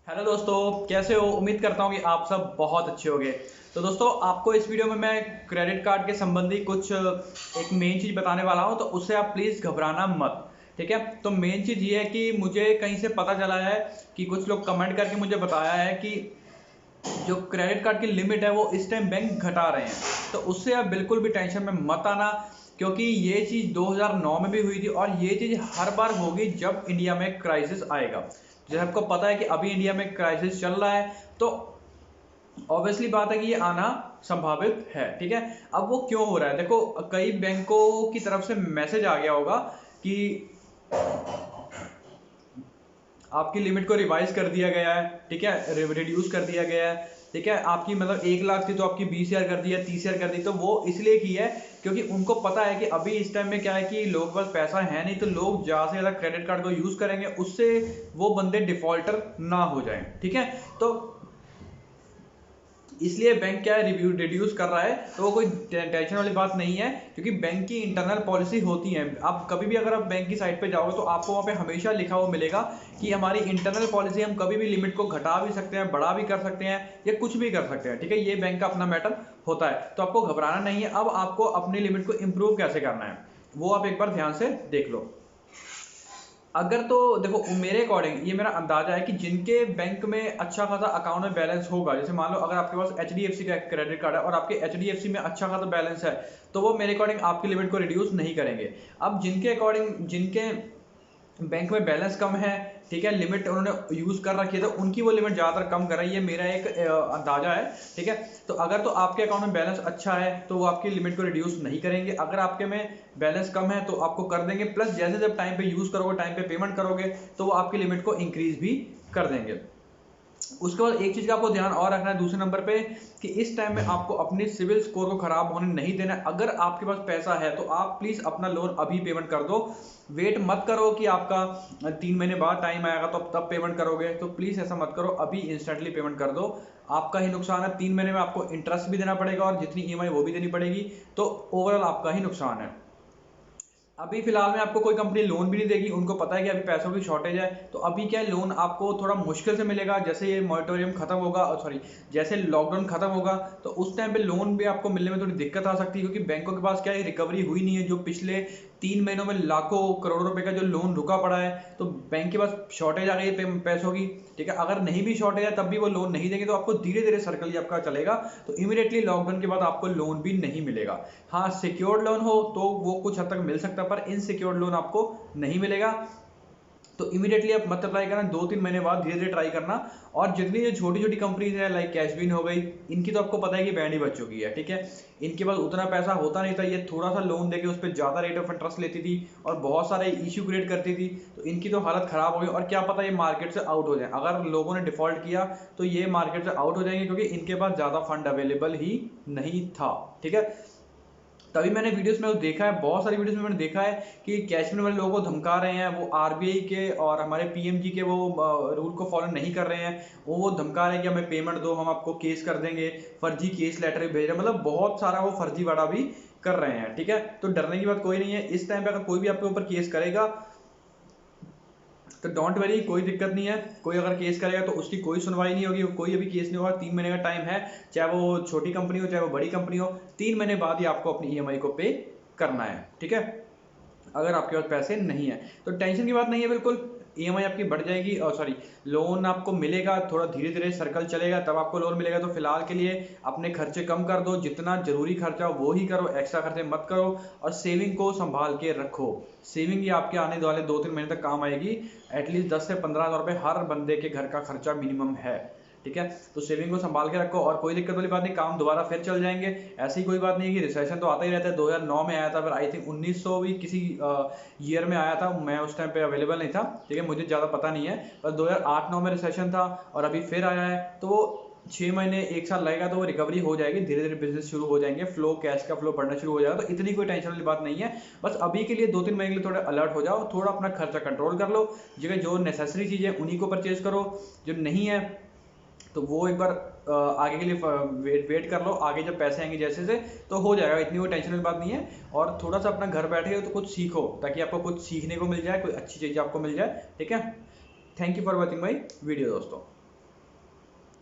Hello दोस्तों, कैसे हो। उम्मीद करता हूँ कि आप सब बहुत अच्छे होंगे। तो दोस्तों, आपको इस वीडियो में मैं क्रेडिट कार्ड के संबंधी कुछ एक मेन चीज़ बताने वाला हूँ, तो उससे आप प्लीज़ घबराना मत। ठीक है। तो मेन चीज़ ये है कि मुझे कहीं से पता चला है कि कुछ लोग कमेंट करके मुझे बताया है कि जो क्रेडिट कार्ड की लिमिट है वो इस टाइम बैंक घटा रहे हैं। तो उससे आप बिल्कुल भी टेंशन में मत आना, क्योंकि ये चीज़ 2009 में भी हुई थी और ये चीज़ हर बार होगी जब इंडिया में क्राइसिस आएगा। जैसे आपको पता है कि अभी इंडिया में क्राइसिस चल रहा है, तो ऑब्वियसली बात है कि ये आना संभावित है। ठीक है। अब वो क्यों हो रहा है, देखो, कई बैंकों की तरफ से मैसेज आ गया होगा कि आपकी लिमिट को रिवाइज कर दिया गया है। ठीक है, रिड्यूस कर दिया गया है। ठीक है, आपकी मतलब 1 लाख थी तो आपकी 20,000 कर दी है, 30,000 कर दी। तो वो इसलिए की है क्योंकि उनको पता है कि अभी इस टाइम में क्या है कि लोगों के पास पैसा है नहीं, तो लोग ज़्यादा से ज़्यादा क्रेडिट कार्ड को यूज करेंगे, उससे वो बंदे डिफॉल्टर ना हो जाए। ठीक है। तो इसलिए बैंक क्या है, रिव्यू रिड्यूस कर रहा है, तो वो कोई टेंशन वाली बात नहीं है, क्योंकि बैंक की इंटरनल पॉलिसी होती है। आप कभी भी अगर आप बैंक की साइट पे जाओगे तो आपको वहाँ पे हमेशा लिखा हुआ मिलेगा कि हमारी इंटरनल पॉलिसी, हम कभी भी लिमिट को घटा भी सकते हैं, बढ़ा भी कर सकते हैं, या कुछ भी कर सकते हैं। ठीक है, ये बैंक का अपना मैटर होता है, तो आपको घबराना नहीं है। अब आपको अपनी लिमिट को इम्प्रूव कैसे करना है वो आप एक बार ध्यान से देख लो। अगर तो देखो, मेरे अकॉर्डिंग ये मेरा अंदाजा है कि जिनके बैंक में अच्छा खासा अकाउंट में बैलेंस होगा, जैसे मान लो अगर आपके पास HDFC का क्रेडिट कार्ड है और आपके HDFC में अच्छा खासा बैलेंस है, तो वो मेरे अकॉर्डिंग आपकी लिमिट को रिड्यूस नहीं करेंगे। अब जिनके अकॉर्डिंग, जिनके बैंक में बैलेंस कम है, ठीक है, लिमिट उन्होंने यूज कर रखी है, तो उनकी वो लिमिट ज्यादातर कम कर रही है, मेरा एक अंदाजा है। ठीक है। तो अगर तो आपके अकाउंट में बैलेंस अच्छा है तो वो आपकी लिमिट को रिड्यूस नहीं करेंगे, अगर आपके में बैलेंस कम है तो आपको कर देंगे, प्लस जैसे जब टाइम पे यूज करोगे, टाइम पे पेमेंट करोगे, तो वो आपकी लिमिट को इंक्रीज भी कर देंगे। उसके बाद एक चीज का आपको ध्यान और रखना है दूसरे नंबर पे, कि इस टाइम में आपको अपनी सिविल स्कोर को खराब होने नहीं देना है। अगर आपके पास पैसा है तो आप प्लीज अपना लोन अभी पेमेंट कर दो। वेट मत करो कि आपका 3 महीने बाद टाइम आएगा तो तब पेमेंट करोगे, तो प्लीज ऐसा मत करो, अभी इंस्टेंटली पेमेंट कर दो। आपका ही नुकसान है, 3 महीने में आपको इंटरेस्ट भी देना पड़ेगा और जितनी EMI वो भी देनी पड़ेगी, तो ओवरऑल आपका ही नुकसान है। अभी फिलहाल में आपको कोई कंपनी लोन भी नहीं देगी, उनको पता है कि अभी पैसों की शॉर्टेज है, तो अभी क्या है, लोन आपको थोड़ा मुश्किल से मिलेगा। जैसे ये मॉनिटोरियम खत्म होगा, सॉरी, जैसे लॉकडाउन खत्म होगा, तो उस टाइम पे लोन भी आपको मिलने में थोड़ी दिक्कत आ सकती है, क्योंकि बैंकों के पास क्या है, रिकवरी हुई नहीं है। जो पिछले 3 महीनों में लाखों करोड़ों रुपए का जो लोन रुका पड़ा है, तो बैंक के पास शॉर्टेज आ गई है पैसों की। ठीक है, अगर नहीं भी शॉर्टेज है तब भी वो लोन नहीं देंगे, तो आपको धीरे धीरे सर्कल ही आपका चलेगा, तो इमीडिएटली लॉकडाउन के बाद आपको लोन भी नहीं मिलेगा। हाँ, सिक्योर्ड लोन हो तो वो कुछ हद तक मिल सकता है, पर इनसिक्योर्ड लोन आपको नहीं मिलेगा। तो इमीडिएटली आप मत अप्लाई करना, 2-3 महीने बाद धीरे धीरे ट्राई करना। और जितनी जो छोटी छोटी कंपनीज है, लाइक कैशबिन हो गई, इनकी तो आपको पता है कि बैंड ही बच चुकी है। ठीक है, इनके पास उतना पैसा होता नहीं था, ये थोड़ा सा लोन देके उस पर ज्यादा रेट ऑफ इंटरेस्ट लेती थी और बहुत सारे इश्यू क्रिएट करती थी, तो इनकी तो हालत खराब हो गई। और क्या पता ये मार्केट से आउट हो जाए, अगर लोगों ने डिफॉल्ट किया तो ये मार्केट से आउट हो जाएंगे, क्योंकि इनके पास ज्यादा फंड अवेलेबल ही नहीं था। ठीक है। तभी मैंने वीडियोस में देखा है, बहुत सारी वीडियोस में मैंने देखा है कि कैशमेन वाले लोगों को धमका रहे हैं, वो RBI के और हमारे PMG के वो रूल को फॉलो नहीं कर रहे हैं, वो धमका रहे हैं कि हमें पेमेंट दो, हम आपको केस कर देंगे, फर्जी केस लेटर भी भेज रहे हैं, मतलब बहुत सारा वो फर्जीवाड़ा भी कर रहे हैं। ठीक है, तो डरने की बात कोई नहीं है। इस टाइम पे अगर कोई भी आपके ऊपर केस करेगा तो डोंट वरी, कोई दिक्कत नहीं है। कोई अगर केस करेगा तो उसकी कोई सुनवाई नहीं होगी, कोई अभी केस नहीं होगा। 3 महीने का टाइम है, चाहे वो छोटी कंपनी हो चाहे वो बड़ी कंपनी हो, 3 महीने बाद ही आपको अपनी EMI को पे करना है। ठीक है, अगर आपके पास पैसे नहीं है तो टेंशन की बात नहीं है बिल्कुल। EMI आपकी बढ़ जाएगी, और सॉरी, लोन आपको मिलेगा, थोड़ा धीरे धीरे सर्कल चलेगा तब आपको लोन मिलेगा। तो फिलहाल के लिए अपने खर्चे कम कर दो, जितना जरूरी खर्चा वो ही करो, एक्स्ट्रा खर्चे मत करो, और सेविंग को संभाल के रखो। सेविंग ये आपके आने वाले 2-3 महीने तक काम आएगी। एटलीस्ट 10 से 15 हज़ार रुपये हर बंदे के घर का खर्चा मिनिमम है। ठीक है, तो सेविंग को संभाल के रखो, और कोई दिक्कत वाली बात नहीं, काम दोबारा फिर चल जाएंगे। ऐसी कोई बात नहीं है कि रिसेशन तो आता ही रहता है, 2009 में आया था, फिर आई थिंक 1900 भी किसी ईयर में आया था, मैं उस टाइम पे अवेलेबल नहीं था। ठीक है, मुझे ज़्यादा पता नहीं है, पर 2008-9 में रिसेशन था और अभी फिर आया है, तो वो 6 महीने 1 साल लगेगा, तो वो रिकवरी हो जाएगी, धीरे धीरे बिजनेस शुरू हो जाएंगे, फ्लो, कैश का फ्लो बढ़ना शुरू हो जाएगा। तो इतनी कोई टेंशन वाली बात नहीं है। बस अभी के लिए 2-3 महीने के लिए थोड़ा अलर्ट हो जाओ, थोड़ा अपना खर्चा कंट्रोल कर लो, जगह जो नेसेसरी चीज़ है उन्हीं को परचेज करो, जो नहीं है तो वो एक बार आगे के लिए वेट कर लो, आगे जब पैसे आएंगे जैसे से तो हो जाएगा, इतनी कोई टेंशन की बात नहीं है। और थोड़ा सा अपना घर बैठे हो तो कुछ सीखो, ताकि आपको कुछ सीखने को मिल जाए, कोई अच्छी चीज़ आपको मिल जाए। ठीक है, thank you for watching my video दोस्तों।